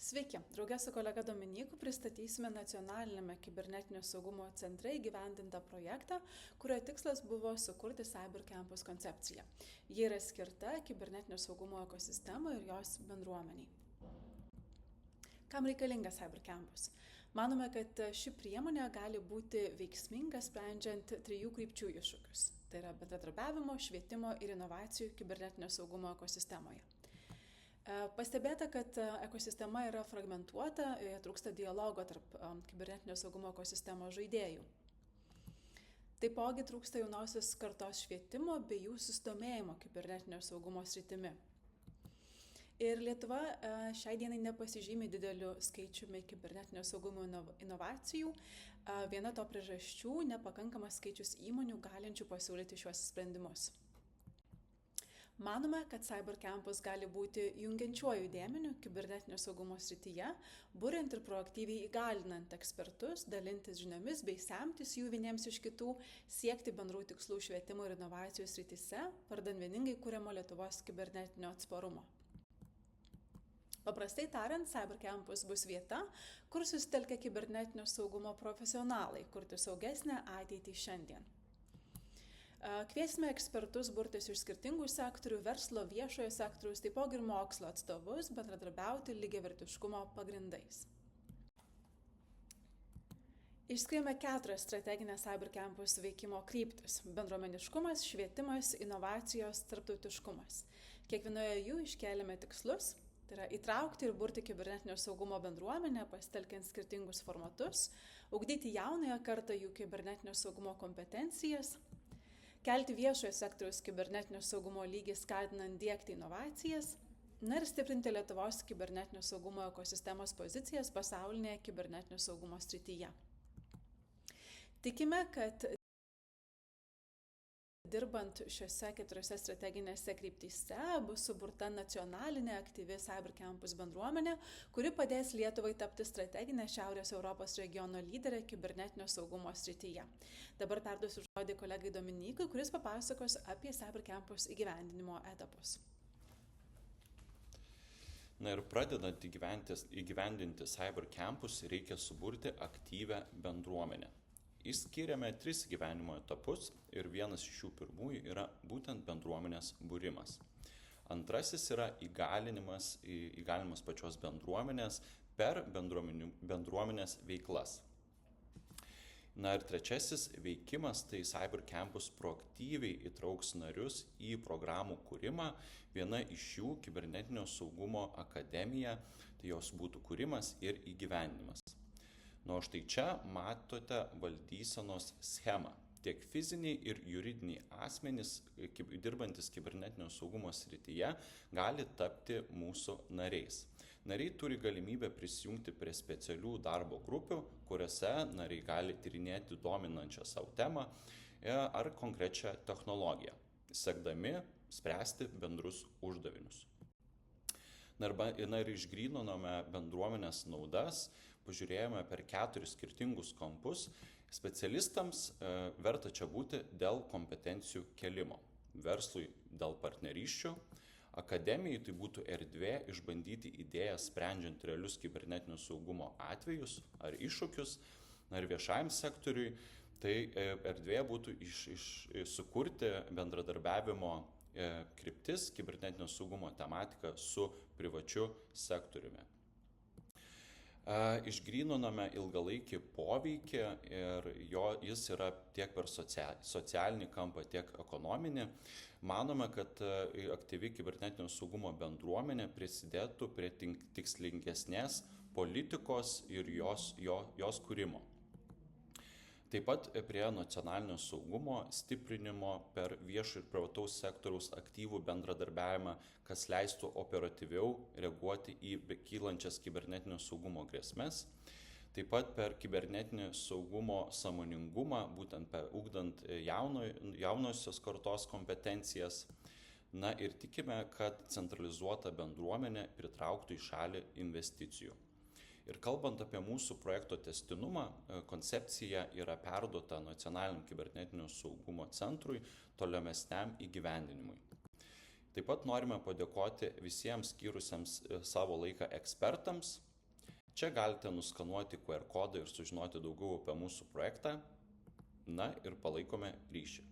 Sveiki, draugė su kolega Dominyku pristatysime nacionalinėme kibernetinio saugumo centre įgyvendintą projektą, kurio tikslas buvo sukurti Cyber Campus koncepciją. Ji yra skirta kibernetinio saugumo ekosistemai ir jos bendruomeniai. Kam reikalinga Cyber Campus? Manome, kad ši priemonė gali būti veiksminga sprendžiant 3 krypčių iššūkius. Tai yra bendradarbiavimo, švietimo ir inovacijų kibernetinio saugumo ekosistemoje. Pastebėta, kad ekosistema yra fragmentuota, trūksta dialogo tarp kibernetinio saugumo ekosistemos žaidėjų. Taipogi trūksta jaunosios kartos švietimo bei jų susidomėjimo kibernetinio saugumo sritimi. Ir Lietuva šiai dienai nepasižymi dideliu skaičiumi kibernetinio saugumo inovacijų. Viena to priežasčių – nepakankamas skaičius įmonių galinčių pasiūlyti šiuos sprendimus. Manome, kad Cyber Campus gali būti jungiančiuoju dėmeniu kibernetinio saugumo srityje, buriant ir proaktyviai įgalinant ekspertus, dalintis žiniomis bei semtis jų vieniems iš kitų, siekti bendrų tikslų švietimo ir inovacijų srityse, vardan vieningai kuriamo Lietuvos kibernetinio atsparumo. Paprastai tariant, Cyber Campus bus vieta, kur susitelkia kibernetinio saugumo profesionalai, kurti saugesnę ateitį šiandien. Kviesime ekspertus burtis iš skirtingų sektorių, verslo, viešojo sektoriaus, taipogi ir mokslo atstovus, bendradarbiauti lygiavertiškumo pagrindais. Išskiriame 4 strateginės Cyber Campus veikimo kryptis – bendruomeniškumas, švietimas, inovacijos, tarptautiškumas. Kiekvienoje jų iškeliame tikslus, tai yra įtraukti ir burti kibernetinio saugumo bendruomenę, pasitelkiant skirtingus formatus, ugdyti jaunąją kartą jų kibernetinio saugumo kompetencijas, kelti viešojo sektoriaus kibernetinio saugumo lygį, skatinant diegti inovacijas, ir stiprinti Lietuvos kibernetinio saugumo ekosistemos pozicijas pasaulinėje kibernetinio saugumo srityje. Tikime, kad dirbant šiose 4 strateginėse kryptyse bus suburta nacionalinė aktyvi Cyber Campus bendruomenė, kuri padės Lietuvai tapti strateginę Šiaurės Europos regiono lyderę kibernetinio saugumo srityje. Dabar perduosiu žodį kolegai Dominykui, kuris papasakos apie Cyber Campus įgyvendinimo etapus. Ir pradedant įgyvendinti Cyber Campus, reikia suburti aktyvią bendruomenę. Išskiriame 3 gyvenimo etapus ir vienas iš jų pirmųjų yra būtent bendruomenės būrimas. Antrasis yra įgalinimas pačios bendruomenės per bendruomenės veiklas. Ir trečiasis veikimas, tai Cyber Campus proaktyviai įtrauks narius į programų kūrimą. Viena iš jų kibernetinio saugumo akademija, tai jos būtų kūrimas ir įgyvendinimas. Štai čia matote valdysenos schemą. Tiek fiziniai ir juridiniai asmenys, dirbantis kibernetinio saugumo srityje, gali tapti mūsų nariais. Nariai turi galimybę prisijungti prie specialių darbo grupių, kuriuose nariai gali tyrinėti dominančią savo temą ar konkrečią technologiją, siekdami spręsti bendrus uždavinius. Ir išgryninome bendruomenės naudas, pažiūrėjome per 4 skirtingus kampus. Specialistams verta čia būti dėl kompetencijų kelimo, verslui dėl partnerysčių, akademijai tai būtų erdvė išbandyti idėjas sprendžiant realius kibernetinio saugumo atvejus ar iššūkius, ir viešajam sektoriui tai erdvė būtų sukurti bendradarbiavimo kryptis kibernetinio saugumo tematiką su privačiu sektoriumi. Išgryninome ilgalaikį poveikį ir jis yra tiek per socialinį kampą, tiek ekonominį. Manome, kad aktyvi kibernetinio saugumo bendruomenė prisidėtų prie tikslingesnės politikos ir jos kūrimo. Taip pat prie nacionalinio saugumo stiprinimo per viešo ir privataus sektoriaus aktyvų bendradarbiavimą, kas leistų operatyviau reaguoti į kylančias kibernetinio saugumo grėsmes. Taip pat per kibernetinio saugumo sąmoningumą, būtent ugdant jaunosios kartos kompetencijas. Ir tikime, kad centralizuota bendruomenė pritrauktų į šalį investicijų. Ir kalbant apie mūsų projekto testinumą, koncepcija yra perduota Nacionaliniam kibernetinio saugumo centrui tolimesniam įgyvendinimui. Taip pat norime padėkoti visiems skyrusiems savo laiką ekspertams, Čia galite nuskanuoti QR kodą ir sužinoti daugiau apie mūsų projektą. Na ir palaikome ryšį.